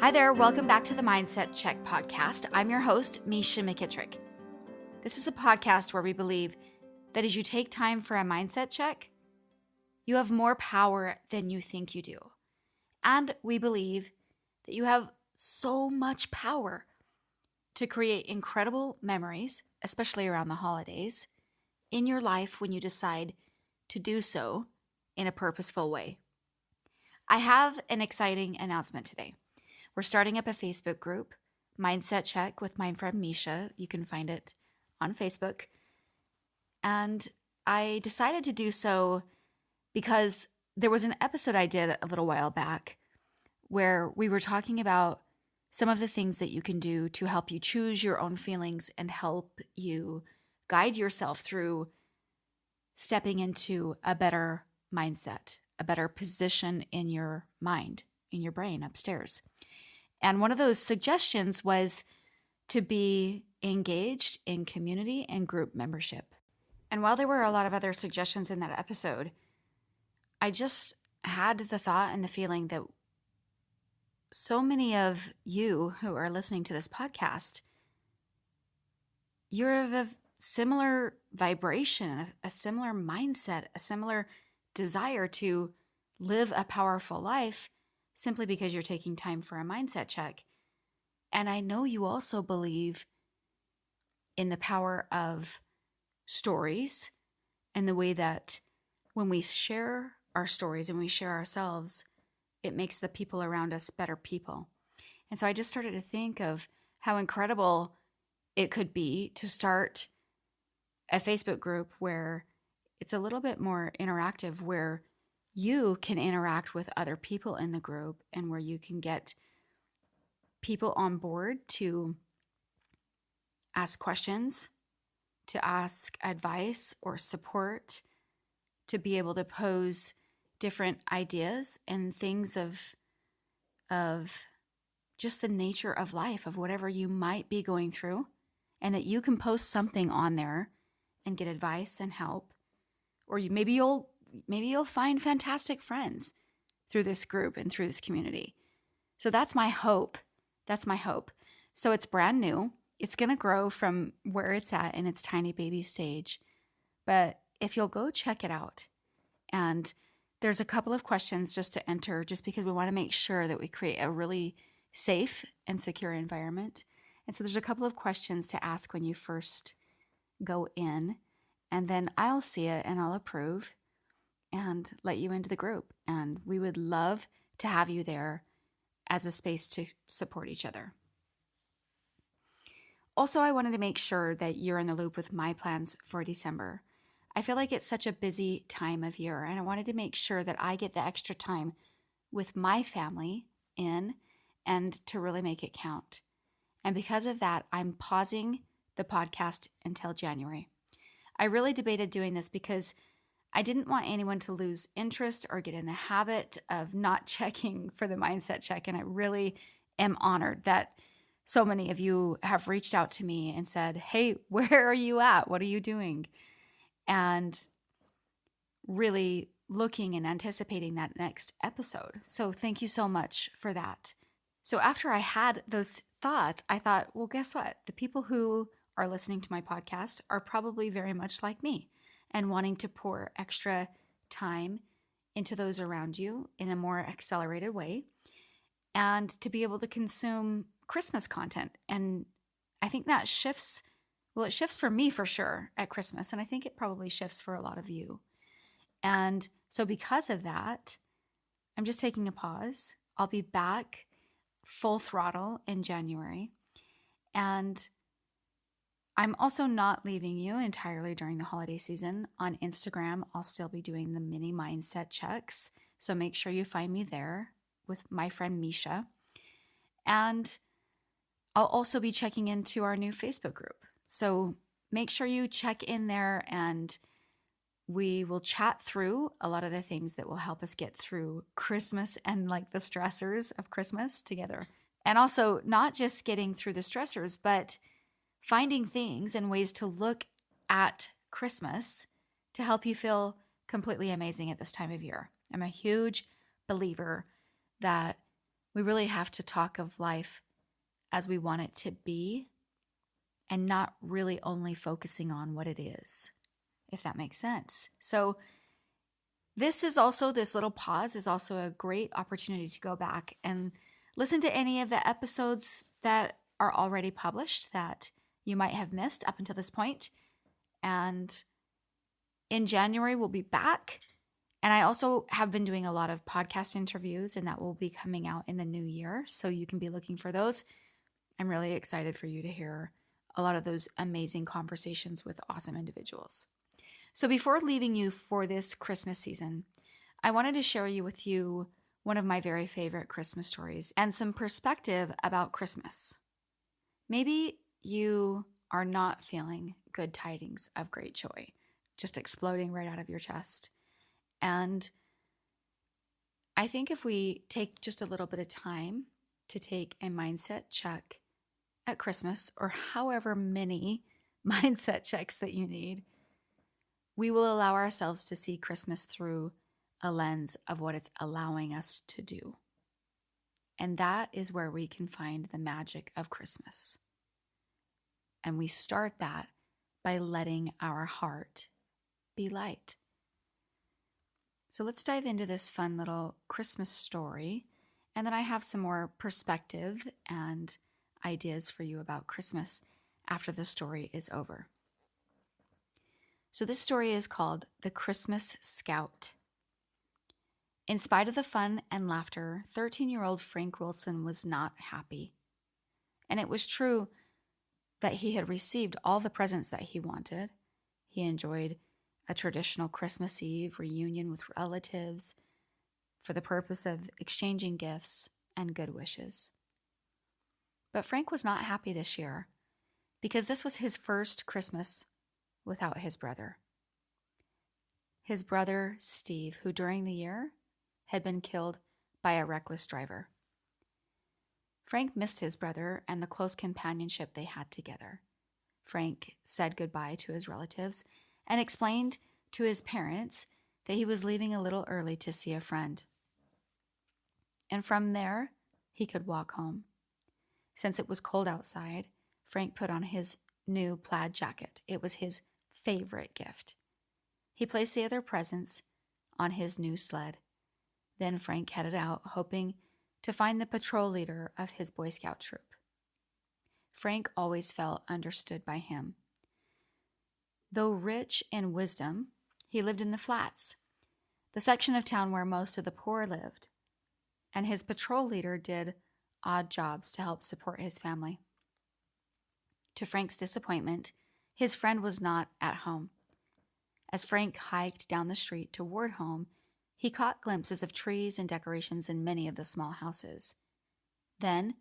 Hi there, welcome back to the Mindset Check podcast. I'm your host, Misha McKittrick. This is a podcast where we believe that as you take time for a mindset check, you have more power than you think you do. And we believe that you have so much power to create incredible memories, especially around the holidays, in your life when you decide to do so in a purposeful way. I have an exciting announcement today. We're starting up a Facebook group, Mindset Check with my friend Misha. You can find it on Facebook. And I decided to do so because there was an episode I did a little while back where we were talking about some of the things that you can do to help you choose your own feelings and help you guide yourself through stepping into a better mindset, a better position in your mind, in your brain upstairs. And one of those suggestions was to be engaged in community and group membership. And while there were a lot of other suggestions in that episode, I just had the thought and the feeling that so many of you who are listening to this podcast, you're of a similar vibration, a similar mindset, a similar desire to live a powerful life simply because you're taking time for a mindset check. And I know you also believe in the power of stories and the way that when we share our stories and we share ourselves, it makes the people around us better people. And so I just started to think of how incredible it could be to start a Facebook group where it's a little bit more interactive, where you can interact with other people in the group and where you can get people on board to ask questions, to ask advice or support, to be able to pose different ideas and things of just the nature of life, of whatever you might be going through, and that you can post something on there and get advice and help. Or maybe you'll find fantastic friends through this group and through this community. So that's my hope. That's my hope. So it's brand new. It's going to grow from where it's at in its tiny baby stage. But if you'll go check it out, and there's a couple of questions just to enter, just because we want to make sure that we create a really safe and secure environment. And so there's a couple of questions to ask when you first go in, and then I'll see it and I'll approve and let you into the group. And we would love to have you there as a space to support each other. Also, I wanted to make sure that you're in the loop with my plans for December. I feel like it's such a busy time of year, and I wanted to make sure that I get the extra time with my family in and to really make it count. And because of that, I'm pausing the podcast until January. I really debated doing this because I didn't want anyone to lose interest or get in the habit of not checking for the mindset check. And I really am honored that so many of you have reached out to me and said, hey, where are you at? What are you doing? And really looking and anticipating that next episode. So thank you so much for that. So after I had those thoughts, I thought, well, guess what? The people who are listening to my podcast are probably very much like me and wanting to pour extra time into those around you in a more accelerated way and to be able to consume Christmas content. And I think that shifts, well, it shifts for me for sure at Christmas, and I think it probably shifts for a lot of you. And so because of that, I'm just taking a pause. I'll be back full throttle in January. And I'm also not leaving you entirely during the holiday season. On Instagram, I'll still be doing the mini mindset checks. So make sure you find me there with my friend Misha. And I'll also be checking into our new Facebook group. So make sure you check in there, and we will chat through a lot of the things that will help us get through Christmas and like the stressors of Christmas together. And also not just getting through the stressors, but finding things and ways to look at Christmas to help you feel completely amazing at this time of year. I'm a huge believer that We really have to talk of life as we want it to be and not really only focusing on what it is, if that makes sense. So this little pause is also a great opportunity to go back and listen to any of the episodes that are already published that you might have missed up until this point. And in January, we'll be back. And I also have been doing a lot of podcast interviews, and that will be coming out in the new year. So you can be looking for those. I'm really excited for you to hear a lot of those amazing conversations with awesome individuals. So before leaving you for this Christmas season, I wanted to share with you one of my very favorite Christmas stories and some perspective about Christmas. Maybe you are not feeling good tidings of great joy, just exploding right out of your chest. And I think if we take just a little bit of time to take a mindset check at Christmas, or however many mindset checks that you need, we will allow ourselves to see Christmas through a lens of what it's allowing us to do. And that is where we can find the magic of Christmas. And we start that by letting our heart be light. So let's dive into this fun little Christmas story. And then I have some more perspective and ideas for you about Christmas after the story is over. So this story is called The Christmas Scout. In spite of the fun and laughter, 13-year-old Frank Wilson was not happy. And it was true that he had received all the presents that he wanted. He enjoyed a traditional Christmas Eve reunion with relatives for the purpose of exchanging gifts and good wishes. But Frank was not happy this year because this was his first Christmas without his brother. His brother, Steve, who during the year had been killed by a reckless driver. Frank missed his brother and the close companionship they had together. Frank said goodbye to his relatives and explained to his parents that he was leaving a little early to see a friend. And from there, he could walk home. Since it was cold outside, Frank put on his new plaid jacket. It was his favorite gift. He placed the other presents on his new sled. Then Frank headed out, hoping to find the patrol leader of his Boy Scout troop. Frank always felt understood by him. Though rich in wisdom, he lived in the flats, the section of town where most of the poor lived, and his patrol leader did odd jobs to help support his family. To Frank's disappointment, his friend was not at home. As Frank hiked down the street toward home, he caught glimpses of trees and decorations in many of the small houses. Then,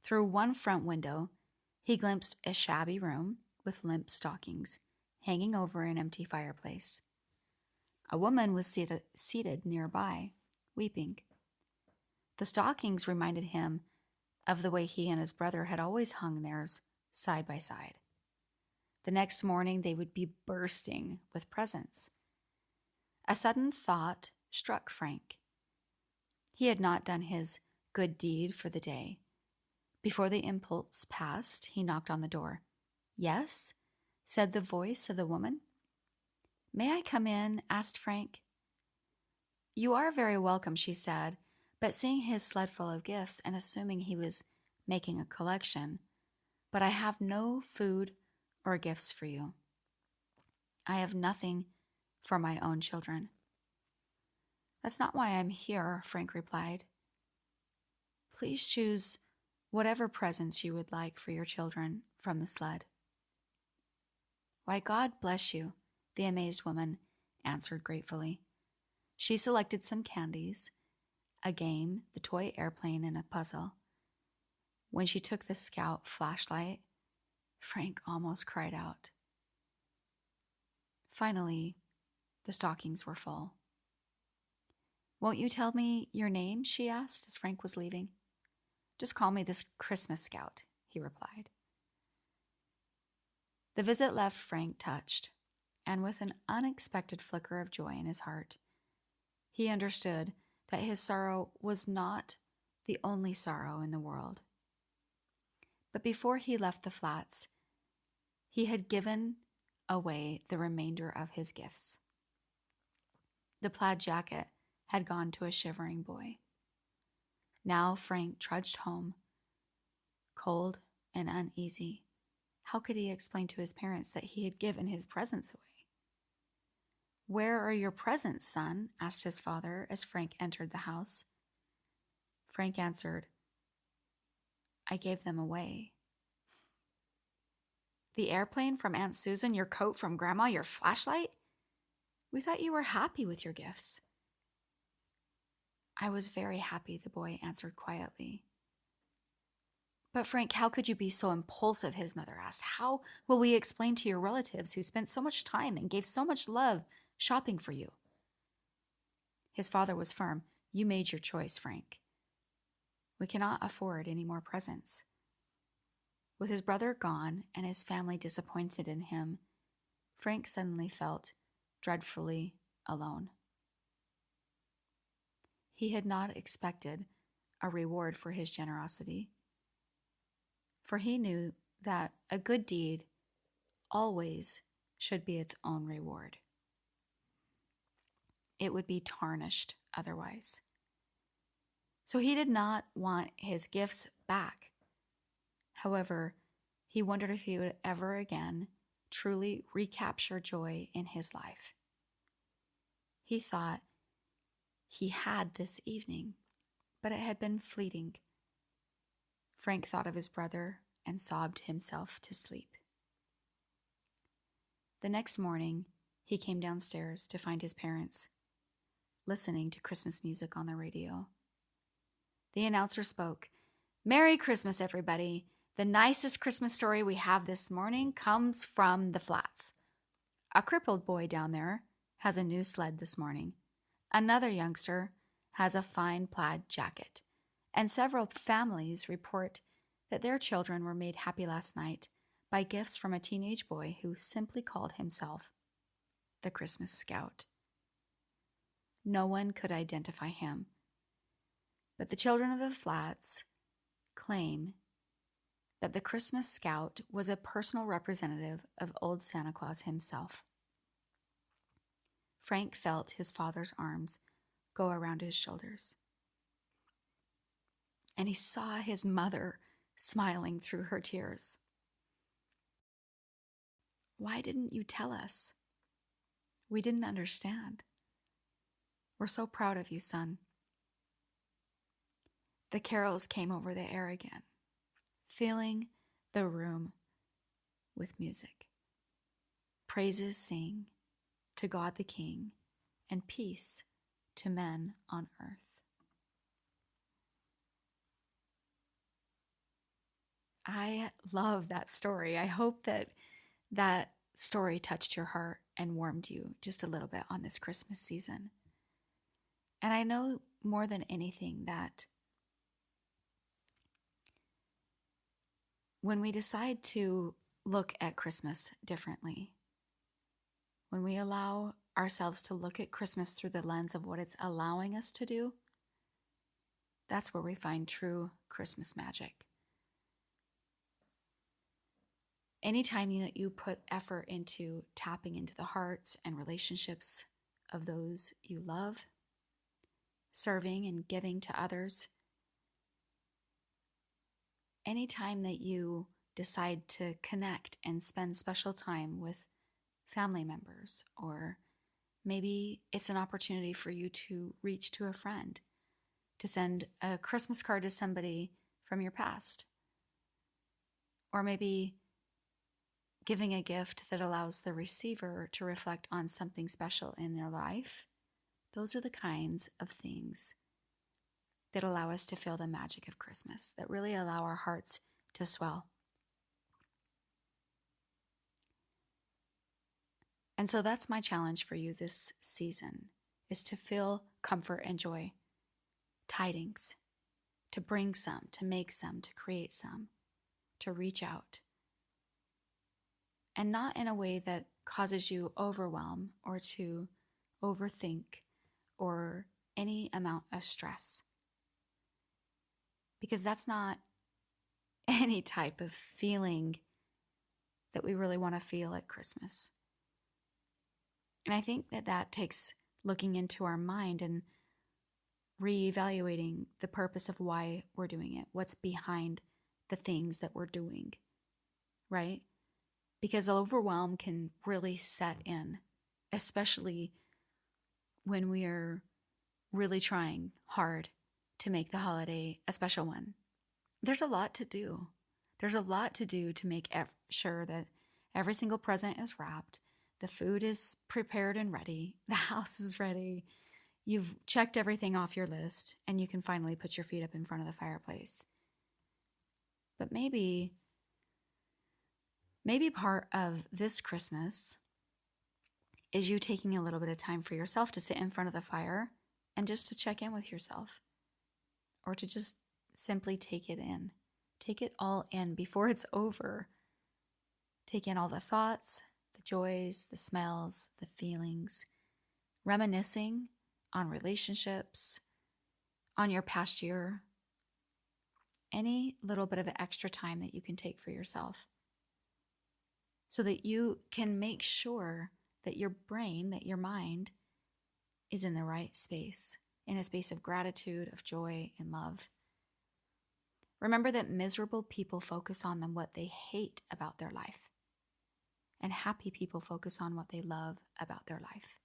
through one front window, he glimpsed a shabby room with limp stockings hanging over an empty fireplace. A woman was seated nearby, weeping. The stockings reminded him of the way he and his brother had always hung theirs side by side. The next morning, they would be bursting with presents. A sudden thought struck Frank. He had not done his good deed for the day. Before the impulse passed, he knocked on the door. "Yes?" said the voice of the woman. "May I come in?" asked Frank. "You are very welcome," she said, but seeing his sled full of gifts and assuming he was making a collection, "But I have no food or gifts for you. I have nothing for my own children." "That's not why I'm here," Frank replied. "Please choose whatever presents you would like for your children from the sled." "Why, God bless you," the amazed woman answered gratefully. She selected some candies, a game, the toy airplane, and a puzzle. When she took the Scout flashlight, Frank almost cried out. Finally, the stockings were full. "Won't you tell me your name?" she asked as Frank was leaving. "Just call me this Christmas Scout," he replied. The visit left Frank touched, and with an unexpected flicker of joy in his heart, he understood that his sorrow was not the only sorrow in the world. But before he left the flats, he had given away the remainder of his gifts. The plaid jacket had gone to a shivering boy. Now Frank trudged home, cold and uneasy. How could he explain to his parents that he had given his presents away? "Where are your presents, son?" asked his father as Frank entered the house. Frank answered, "I gave them away." "The airplane from Aunt Susan, your coat from Grandma, your flashlight? We thought you were happy with your gifts." "I was very happy," the boy answered quietly. "But Frank, how could you be so impulsive?" his mother asked. "How will we explain to your relatives who spent so much time and gave so much love shopping for you?" His father was firm. "You made your choice, Frank. We cannot afford any more presents." With his brother gone and his family disappointed in him, Frank suddenly felt dreadfully alone. He had not expected a reward for his generosity, for he knew that a good deed always should be its own reward. It would be tarnished otherwise. So he did not want his gifts back. However, he wondered if he would ever again truly recapture joy in his life. He thought he had this evening, but it had been fleeting. Frank thought of his brother and sobbed himself to sleep. The next morning, he came downstairs to find his parents listening to Christmas music on the radio. The announcer spoke. "Merry Christmas, everybody. The nicest Christmas story we have this morning comes from the flats. A crippled boy down there has a new sled this morning. Another youngster has a fine plaid jacket. And several families report that their children were made happy last night by gifts from a teenage boy who simply called himself the Christmas Scout." No one could identify him, but the children of the flats claim that the Christmas Scout was a personal representative of old Santa Claus himself. Frank felt his father's arms go around his shoulders, and he saw his mother smiling through her tears. "Why didn't you tell us? We didn't understand. We're so proud of you, son." The carols came over the air again, filling the room with music. Praises sing to God the King, and peace to men on earth. I love that story. I hope that that story touched your heart and warmed you just a little bit on this Christmas season. And I know more than anything that when we decide to look at Christmas differently, when we allow ourselves to look at Christmas through the lens of what it's allowing us to do, that's where we find true Christmas magic. Anytime you put effort into tapping into the hearts and relationships of those you love, serving and giving to others, anytime that you decide to connect and spend special time with family members, or maybe it's an opportunity for you to reach to a friend, to send a Christmas card to somebody from your past, or maybe giving a gift that allows the receiver to reflect on something special in their life. Those are the kinds of things that allow us to feel the magic of Christmas, that really allow our hearts to swell. And so that's my challenge for you this season, is to feel comfort and joy, tidings, to bring some, to make some, to create some, to reach out. And not in a way that causes you overwhelm or to overthink or any amount of stress. because that's not any type of feeling that we really want to feel at Christmas. And I think that takes looking into our mind and reevaluating the purpose of why we're doing it, what's behind the things that we're doing, right? Because overwhelm can really set in, especially when we are really trying hard to make the holiday a special one. There's a lot to do. There's a lot to do to make sure that every single present is wrapped, the food is prepared and ready, the house is ready, you've checked everything off your list, and you can finally put your feet up in front of the fireplace. But maybe part of this Christmas is you taking a little bit of time for yourself to sit in front of the fire and just to check in with yourself, or to just simply take it in. Take it all in before it's over. Take in all the thoughts, the joys, the smells, the feelings, reminiscing on relationships, on your past year, any little bit of extra time that you can take for yourself, so that you can make sure that your brain, that your mind is in the right space, in a space of gratitude, of joy, and love. Remember that miserable people focus on what they hate about their life, and happy people focus on what they love about their life.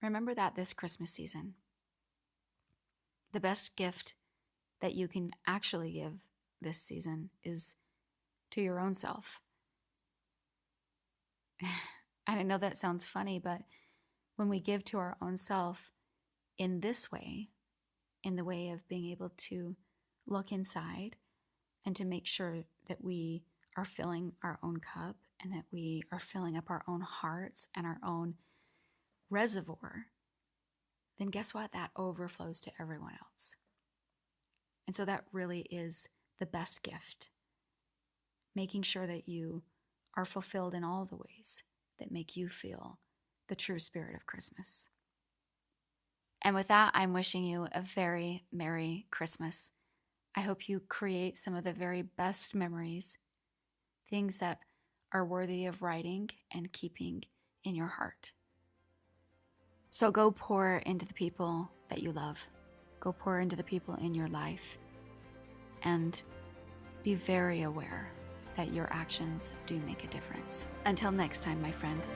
Remember that this Christmas season. The best gift that you can actually give this season is to your own self. And I know that sounds funny, but when we give to our own self in this way, in the way of being able to look inside and to make sure that we are filling our own cup and that we are filling up our own hearts and our own reservoir, then guess what? That overflows to everyone else. And so that really is the best gift. Making sure that you are fulfilled in all the ways that make you feel the true spirit of Christmas. And with that, I'm wishing you a very Merry Christmas. I hope you create some of the very best memories, things that are worthy of writing and keeping in your heart. So go pour into the people that you love. Go pour into the people in your life. And be very aware that your actions do make a difference. Until next time, my friend.